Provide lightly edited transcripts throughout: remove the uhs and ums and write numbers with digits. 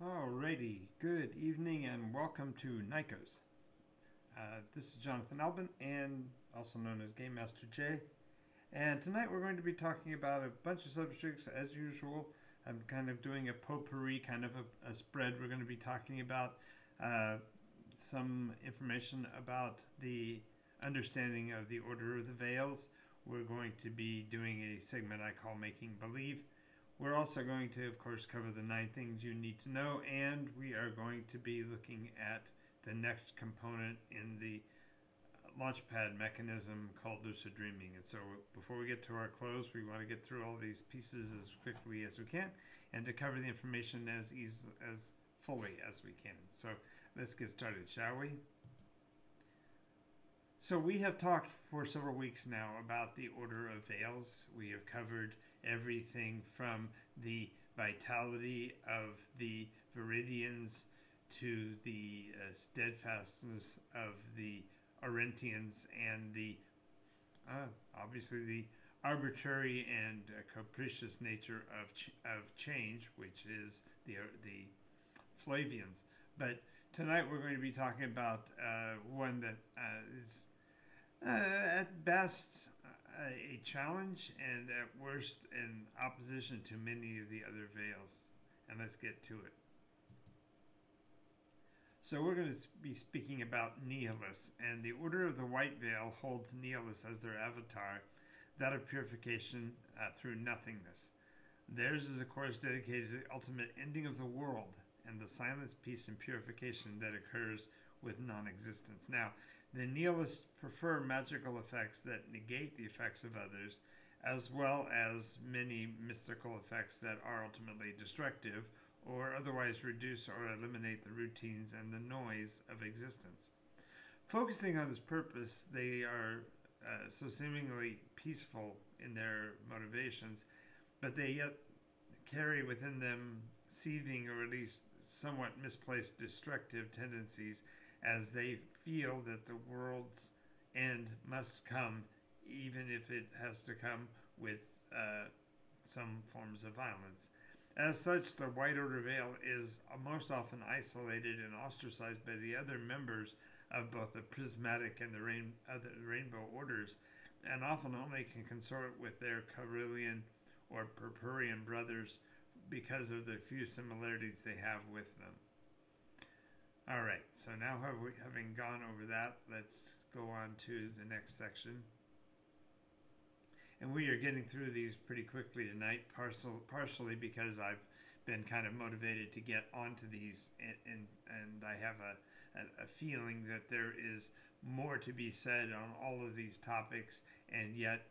Alrighty, good evening and welcome to Nycos. This is Jonathan Albin, and also known as Game Master J. And tonight we're going to be talking about a bunch of subjects as usual. I'm kind of doing a potpourri, kind of a spread. We're going to be talking about some information about the understanding of the Order of the Veils. We're going to be doing a segment I call Making Believe. We're also going to, of course, cover the 9 things you need to know, and we are going to be looking at the next component in the launchpad mechanism called lucid dreaming. And so before we get to our close, we want to get through all these pieces as quickly as we can and to cover the information as fully as we can. So let's get started, shall we? So we have talked for several weeks now about the Order of Veils. We have covered everything from the vitality of the Viridians to the steadfastness of the Aurentians and the obviously the arbitrary and capricious nature of change, which is the Flavians. But tonight we're going to be talking about one that is at best a challenge and at worst in opposition to many of the other veils. And let's get to it. So we're going to be speaking about Nihilists, and the Order of the White Veil holds Nihilists as their avatar, that of purification through nothingness. Theirs is, of course, dedicated to the ultimate ending of the world and the silence, peace, and purification that occurs with non-existence. Now, the Nihilists prefer magical effects that negate the effects of others, as well as many mystical effects that are ultimately destructive or otherwise reduce or eliminate the routines and the noise of existence. Focusing on this purpose, they are so seemingly peaceful in their motivations, but they yet carry within them seething or at least somewhat misplaced destructive tendencies, as they feel that the world's end must come, even if it has to come with some forms of violence. As such, the White Order Veil is most often isolated and ostracized by the other members of both the Prismatic and the Rainbow Orders, and often only can consort with their Carillion or Purpurian brothers because of the few similarities they have with them. Alright, so now having gone over that, let's go on to the next section. And we are getting through these pretty quickly tonight, partially because I've been kind of motivated to get onto these, and I have a feeling that there is more to be said on all of these topics, and yet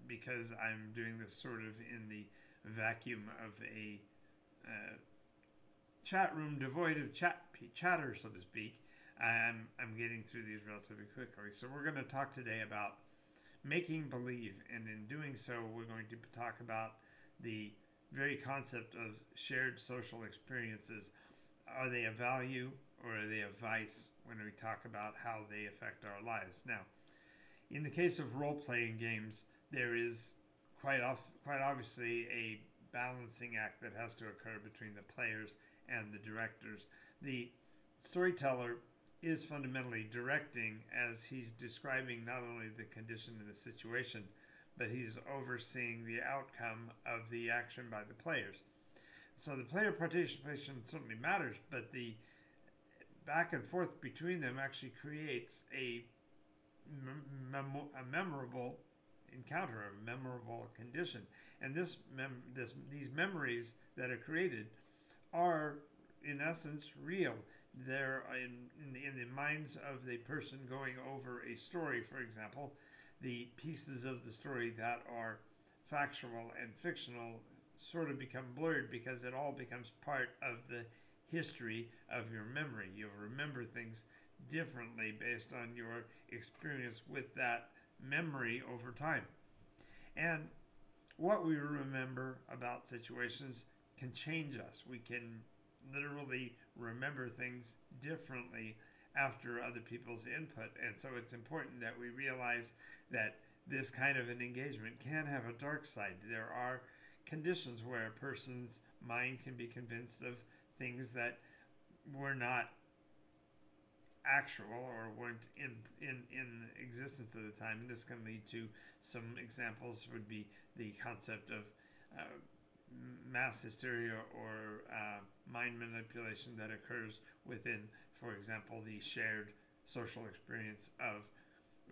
because I'm doing this sort of in the vacuum of a chat room devoid of chatter, so to speak, I'm getting through these relatively quickly. So we're going to talk today about making believe, and in doing so we're going to talk about the very concept of shared social experiences. Are they a value or are they a vice when we talk about how they affect our lives? Now, in the case of role-playing games, there is quite obviously a balancing act that has to occur between the players and the directors. The storyteller is fundamentally directing, as he's describing not only the condition and the situation, but he's overseeing the outcome of the action by the players. So the player participation certainly matters, but the back and forth between them actually creates a memorable encounter, a memorable condition. And these memories that are created are, in essence, real. They're in the minds of the person going over a story, for example. The pieces of the story that are factual and fictional sort of become blurred because it all becomes part of the history of your memory. You'll remember things differently based on your experience with that memory over time. And what we remember about situations can change us. We can literally remember things differently after other people's input. And so it's important that we realize that this kind of an engagement can have a dark side. There are conditions where a person's mind can be convinced of things that were not actual or weren't in existence at the time. And this can lead to some examples would be the concept of mass hysteria or mind manipulation that occurs within, for example, the shared social experience of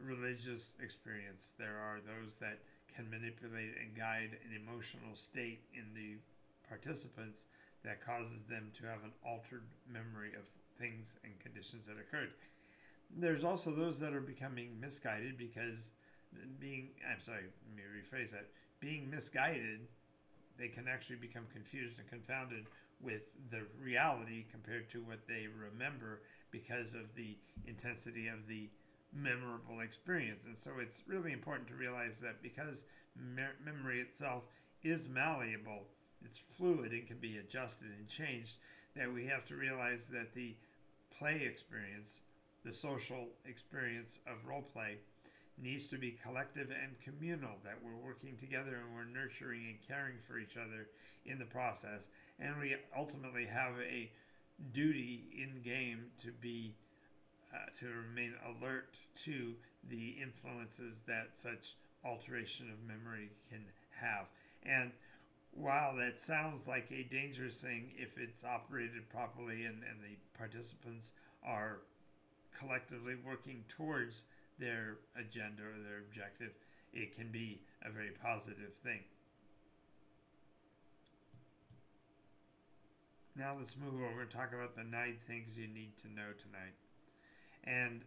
religious experience. There are those that can manipulate and guide an emotional state in the participants that causes them to have an altered memory of things and conditions that occurred. There's also those that are becoming misguided because let me rephrase that. Being misguided, they can actually become confused and confounded with the reality compared to what they remember because of the intensity of the memorable experience. And so it's really important to realize that because memory itself is malleable, it's fluid, it can be adjusted and changed, that we have to realize that the play experience, the social experience of role play, needs to be collective and communal, that we're working together and we're nurturing and caring for each other in the process. And we ultimately have a duty in game to be to remain alert to the influences that such alteration of memory can have. And while that sounds like a dangerous thing, if it's operated properly and the participants are collectively working towards their agenda or their objective, it can be a very positive thing. Now let's move over and talk about the 9 things you need to know tonight. And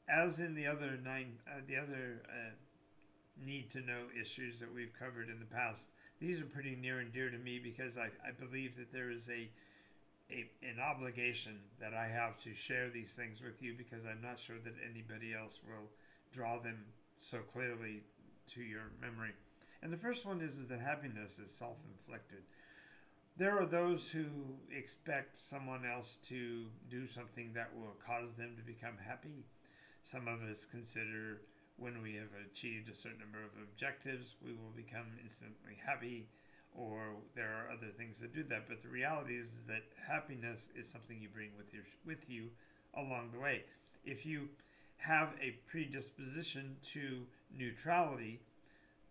as in the other need to know issues that we've covered in the past, these are pretty near and dear to me because I believe that there is an obligation that I have to share these things with you, because I'm not sure that anybody else will draw them so clearly to your memory. And the first one is that happiness is self-inflicted. There are those who expect someone else to do something that will cause them to become happy. Some of us consider when we have achieved a certain number of objectives, we will become instantly happy, or there are other things that do that. But the reality is that happiness is something you bring with you along the way. If you have a predisposition to neutrality,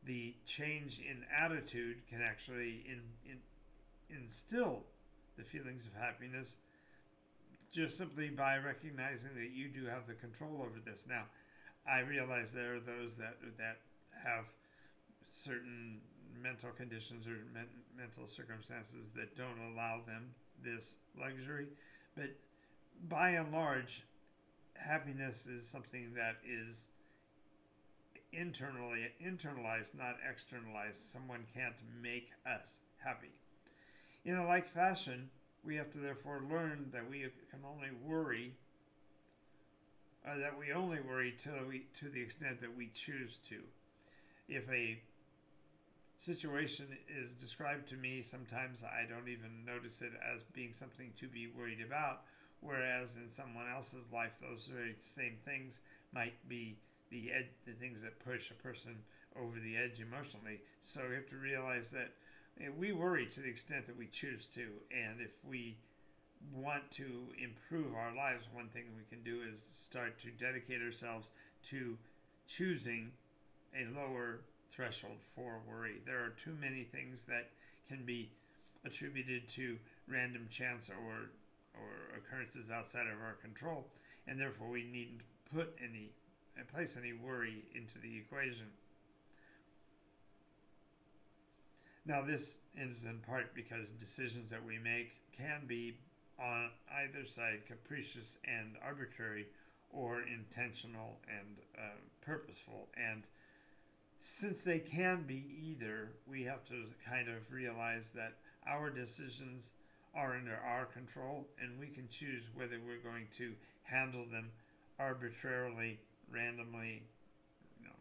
the change in attitude can actually instill the feelings of happiness just simply by recognizing that you do have the control over this. Now, I realize there are those that have certain mental conditions or mental circumstances that don't allow them this luxury, but by and large, happiness is something that is internalized, not externalized. Someone can't make us happy. In a like fashion, we have to therefore learn that we can only worry, to the extent that we choose to. If a situation is described to me, sometimes I don't even notice it as being something to be worried about, whereas in someone else's life, those very same things might be the things that push a person over the edge emotionally. So we have to realize that we worry to the extent that we choose to, and if we want to improve our lives, one thing we can do is start to dedicate ourselves to choosing a lower threshold for worry. There are too many things that can be attributed to random chance or occurrences outside of our control, and therefore we needn't place any worry into the equation. Now, this is in part because decisions that we make can be on either side capricious and arbitrary, or intentional and purposeful. And since they can be either, we have to kind of realize that our decisions are under our control, and we can choose whether we're going to handle them arbitrarily, randomly,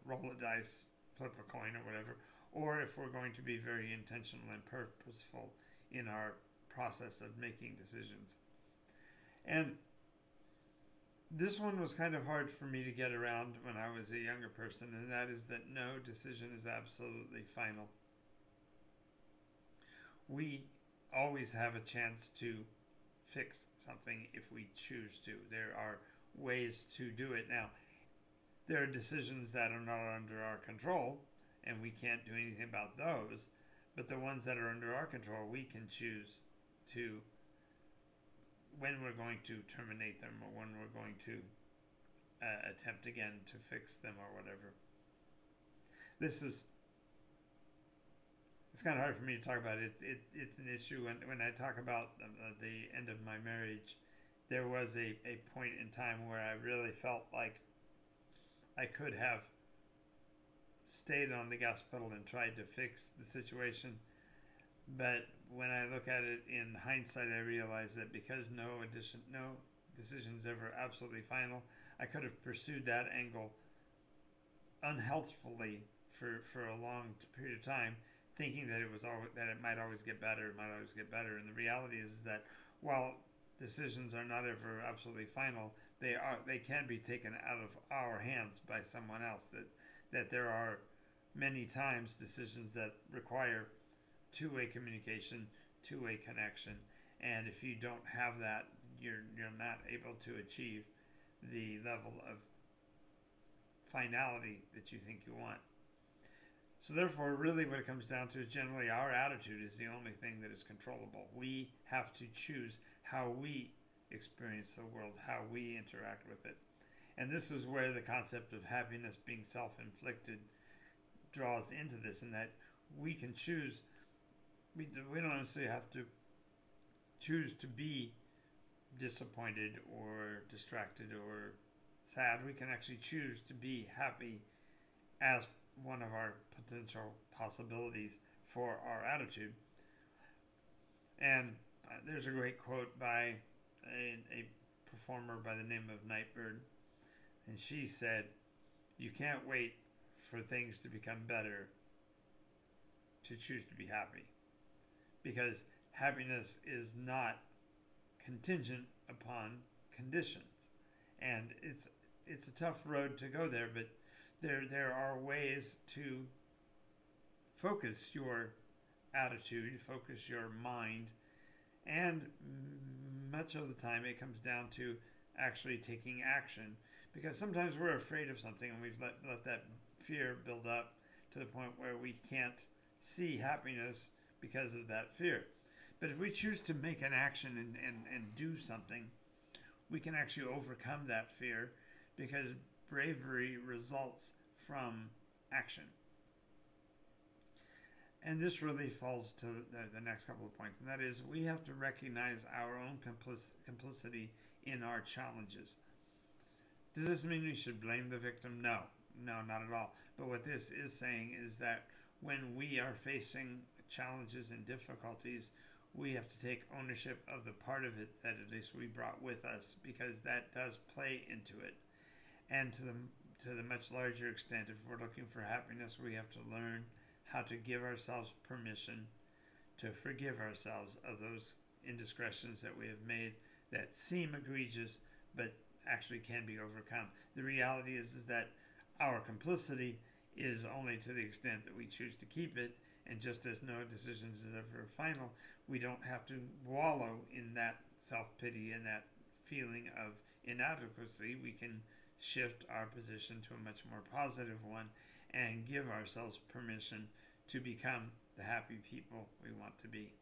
roll a dice, flip a coin, or whatever, or if we're going to be very intentional and purposeful in our process of making decisions. And this one was kind of hard for me to get around when I was a younger person, and that is that no decision is absolutely final. We always have a chance to fix something if we choose to. There are ways to do it. Now, there are decisions that are not under our control, and we can't do anything about those. But the ones that are under our control, we can choose to, when we're going to terminate them, or when we're going to attempt again to fix them, or whatever. It's kind of hard for me to talk about it. It's an issue. When I talk about the end of my marriage, there was a point in time where I really felt like I could have stayed on the gas pedal and tried to fix the situation. But when I look at it in hindsight, I realize that because no decision is ever absolutely final, I could have pursued that angle unhealthfully for a long period of time, thinking that it might always get better, And the reality is that while decisions are not ever absolutely final, they can be taken out of our hands by someone else. That there are many times decisions that require two-way communication, two-way connection, and if you don't have that, you're not able to achieve the level of finality that you think you want. So therefore, really what it comes down to is generally our attitude is the only thing that is controllable. We have to choose how we experience the world, how we interact with it. And this is where the concept of happiness being self-inflicted draws into this, in that we can choose. We don't necessarily have to choose to be disappointed or distracted or sad. We can actually choose to be happy as one of our potential possibilities for our attitude. And there's a great quote by a performer by the name of Nightbird, and she said, "You can't wait for things to become better to choose to be happy, because happiness is not contingent upon conditions." And it's a tough road to go there, but there are ways to focus your attitude, focus your mind, and much of the time it comes down to actually taking action, because sometimes we're afraid of something and we've let that fear build up to the point where we can't see happiness because of that fear. But if we choose to make an action and do something, we can actually overcome that fear, because bravery results from action. And this really falls to the next couple of points, and that is we have to recognize our own complicity in our challenges. Does this mean we should blame the victim? No, not at all. But what this is saying is that when we are facing challenges and difficulties, we have to take ownership of the part of it that at least we brought with us, because that does play into it. And to the much larger extent, if we're looking for happiness, we have to learn how to give ourselves permission to forgive ourselves of those indiscretions that we have made that seem egregious but actually can be overcome. The reality is that our complicity is only to the extent that we choose to keep it, and just as no decision is ever final, we don't have to wallow in that self-pity and that feeling of inadequacy. We can shift our position to a much more positive one and give ourselves permission to become the happy people we want to be.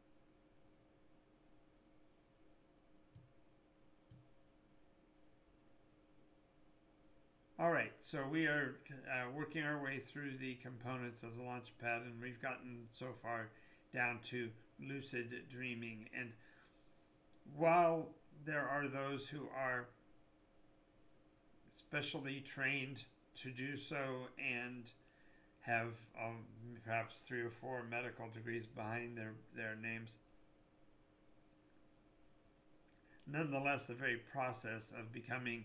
All right, so we are working our way through the components of the Launchpad, and we've gotten so far down to lucid dreaming. And while there are those who are specially trained to do so and have perhaps 3 or 4 medical degrees behind their names, nonetheless, the very process of becoming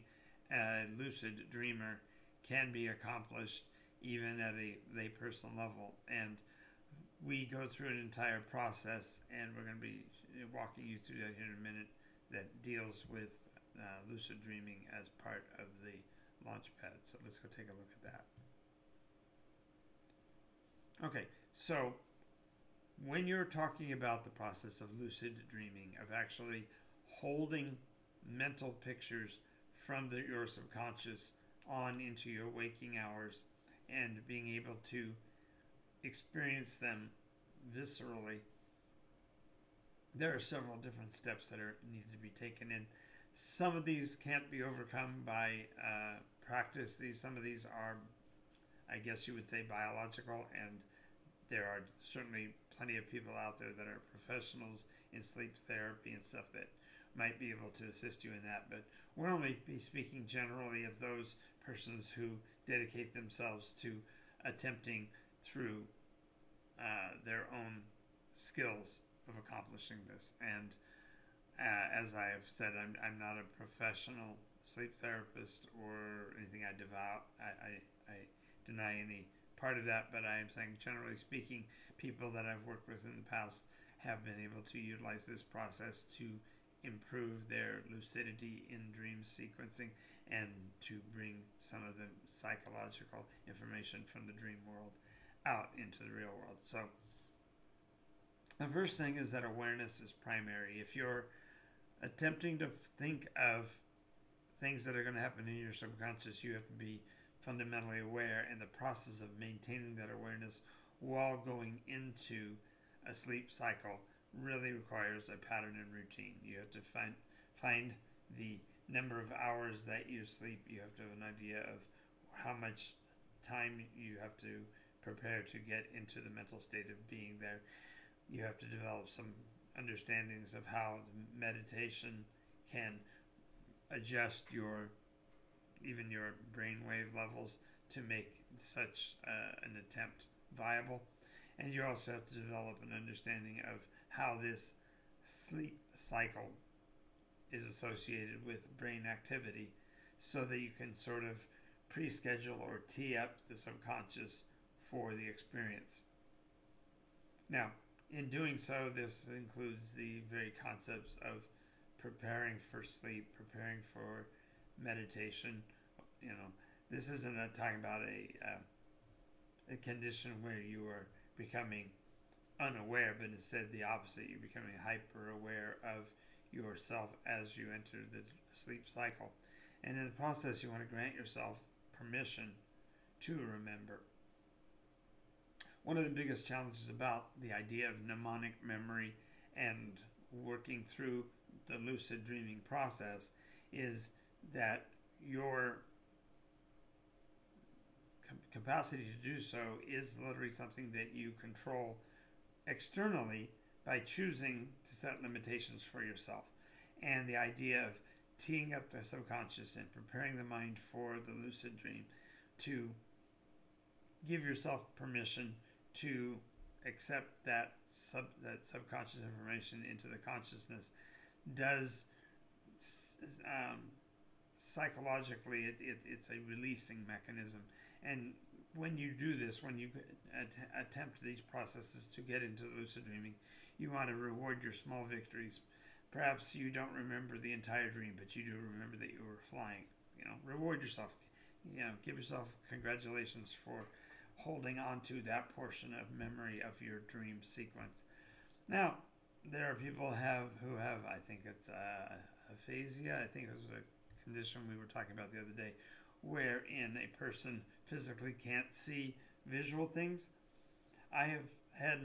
a lucid dreamer can be accomplished even at a layperson level. And we go through an entire process, and we're going to be walking you through that here in a minute, that deals with lucid dreaming as part of the Launchpad. So let's go take a look at that. Okay, so when you're talking about the process of lucid dreaming, of actually holding mental pictures from your subconscious on into your waking hours and being able to experience them viscerally, there are several different steps that need to be taken in. Some of these can't be overcome by practice. Some of these are, I guess you would say, biological, and there are certainly plenty of people out there that are professionals in sleep therapy and stuff that might be able to assist you in that. But we're only be speaking generally of those persons who dedicate themselves to attempting through their own skills of accomplishing this. And as I have said, I'm not a professional sleep therapist or anything. I deny any part of that, but I am saying, generally speaking, people that I've worked with in the past have been able to utilize this process to improve their lucidity in dream sequencing and to bring some of the psychological information from the dream world out into the real world. So the first thing is that awareness is primary. If you're attempting to think of things that are going to happen in your subconscious, you have to be fundamentally aware, and the process of maintaining that awareness while going into a sleep cycle really requires a pattern and routine. You have to find the number of hours that you sleep. You have to have an idea of how much time you have to prepare to get into the mental state of being there. You have to develop some understandings of how meditation can adjust even your brainwave levels to make such an attempt viable. And you also have to develop an understanding of how this sleep cycle is associated with brain activity so that you can sort of pre-schedule or tee up the subconscious for the experience. Now, in doing so, this includes the very concepts of preparing for sleep, preparing for meditation. This isn't talking about a condition where you are becoming unaware, but instead the opposite. You're becoming hyper aware of yourself as you enter the sleep cycle. And in the process, you want to grant yourself permission to remember. One of the biggest challenges about the idea of mnemonic memory and working through the lucid dreaming process is that your capacity to do so is literally something that you control externally by choosing to set limitations for yourself. And the idea of teeing up the subconscious and preparing the mind for the lucid dream to give yourself permission to accept that subconscious information into the consciousness does psychologically it's a releasing mechanism. And when you do this, when you attempt these processes to get into lucid dreaming, you want to reward your small victories. Perhaps you don't remember the entire dream, but you do remember that you were flying. Reward yourself. Give yourself congratulations for holding on to that portion of memory of your dream sequence. Now, there are people who have, I think it's aphasia. I think it was a condition we were talking about the other day, wherein a person physically can't see visual things. I have had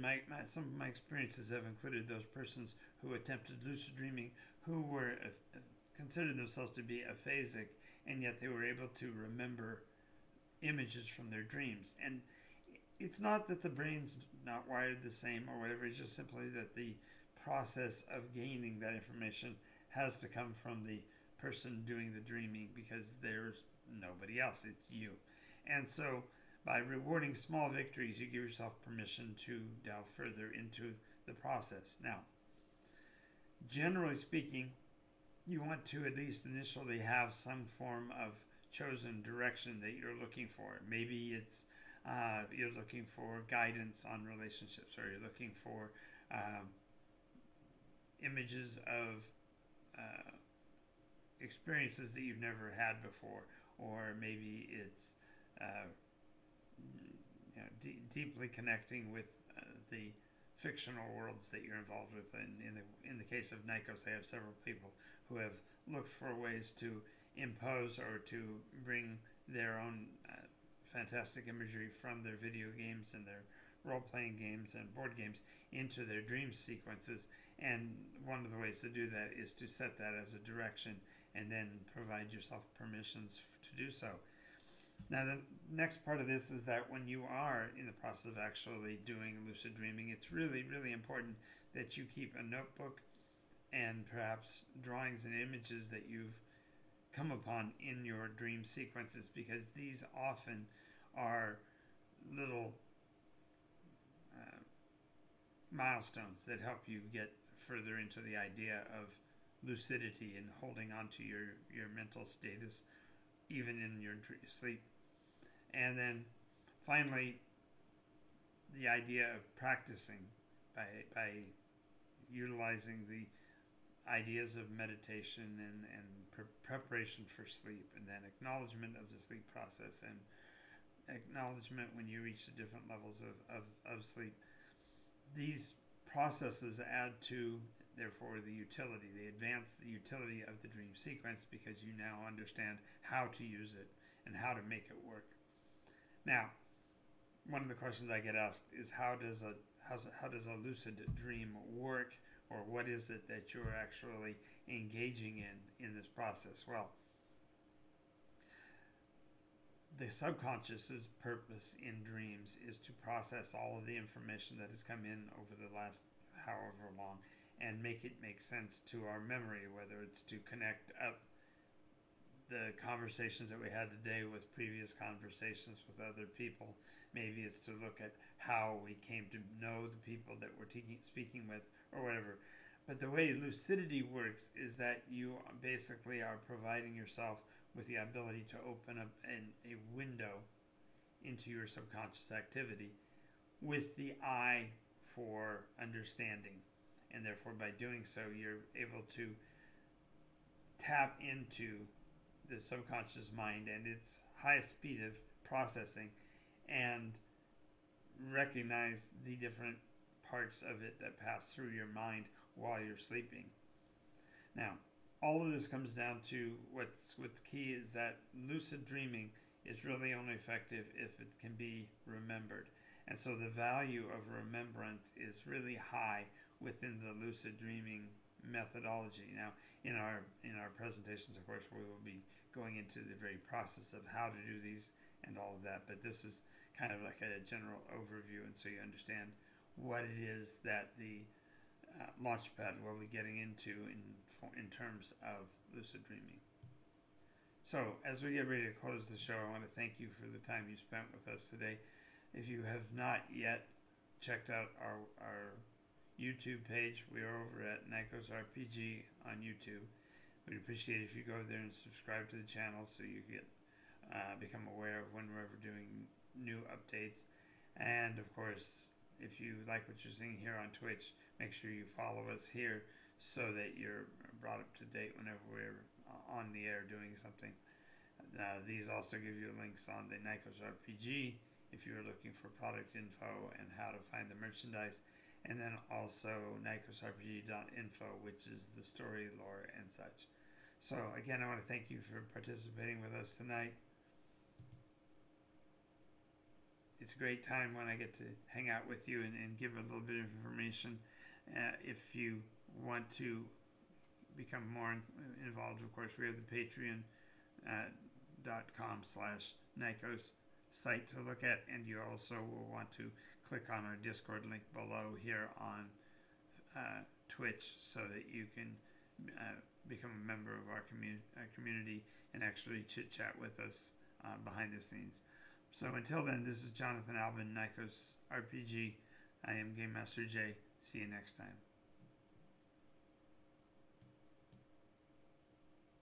some of my experiences have included those persons who attempted lucid dreaming who were considered themselves to be aphasic, and yet they were able to remember images from their dreams. And it's not that the brain's not wired the same or whatever, it's just simply that the process of gaining that information has to come from the person doing the dreaming, because there's nobody else, it's you. And so by rewarding small victories, you give yourself permission to delve further into the process. Now, generally speaking, you want to at least initially have some form of chosen direction that you're looking for. Maybe it's you're looking for guidance on relationships, or you're looking for images of experiences that you've never had before, or maybe it's deeply connecting with the fictional worlds that you're involved with. And in the case of Nycos, they have several people who have looked for ways to impose or to bring their own fantastic imagery from their video games and their role-playing games and board games into their dream sequences. And one of the ways to do that is to set that as a direction and then provide yourself permissions to do so. Now, the next part of this is that when you are in the process of actually doing lucid dreaming, it's really, really important that you keep a notebook and perhaps drawings and images that you've come upon in your dream sequences, because these often are little milestones that help you get further into the idea of lucidity and holding on to your mental status even in your sleep. And then finally, the idea of practicing by utilizing the ideas of meditation and preparation for sleep, and then acknowledgement of the sleep process and acknowledgement when you reach the different levels of sleep. These processes add to, therefore, the utility. They advance the utility of the dream sequence because you now understand how to use it and how to make it work. Now, one of the questions I get asked is how does a lucid dream work, or what is it that you're actually engaging in this process? Well, the subconscious's purpose in dreams is to process all of the information that has come in over the last however long and make it make sense to our memory, whether it's to connect up the conversations that we had today with previous conversations with other people. Maybe it's to look at how we came to know the people that we're speaking with, or whatever. But the way lucidity works is that you basically are providing yourself with the ability to open up a window into your subconscious activity with the eye for understanding. And therefore, by doing so, you're able to tap into the subconscious mind and its highest speed of processing and recognize the different parts of it that pass through your mind while you're sleeping. Now, all of this comes down to what's key is that lucid dreaming is really only effective if it can be remembered. And so the value of remembrance is really high within the lucid dreaming methodology. Now, in our presentations, of course, we will be going into the very process of how to do these and all of that, but this is kind of like a general overview, and so you understand what it is that the Launchpad will be getting into in terms of lucid dreaming. So, as we get ready to close the show, I want to thank you for the time you spent with us today. If you have not yet checked out our YouTube page, we are over at NycosRPG on YouTube. We'd appreciate it if you go there and subscribe to the channel so you get become aware of when we're ever doing new updates. And of course, if you like what you're seeing here on Twitch, make sure you follow us here so that you're brought up to date whenever we're on the air doing something. These also give you links on the NycosRPG if you're looking for product info and how to find the merchandise, and then also NycosRPG.info, which is the story, lore, and such. So again, I want to thank you for participating with us tonight. It's a great time when I get to hang out with you and give a little bit of information. If you want to become more involved, of course, we have the patreon.com/Nycos site to look at, and you also will want to click on our Discord link below here on Twitch so that you can become a member of our community and actually chit-chat with us behind the scenes. So until then, this is Jonathan Albin, Nycos RPG. I am Game Master Jay. See you next time.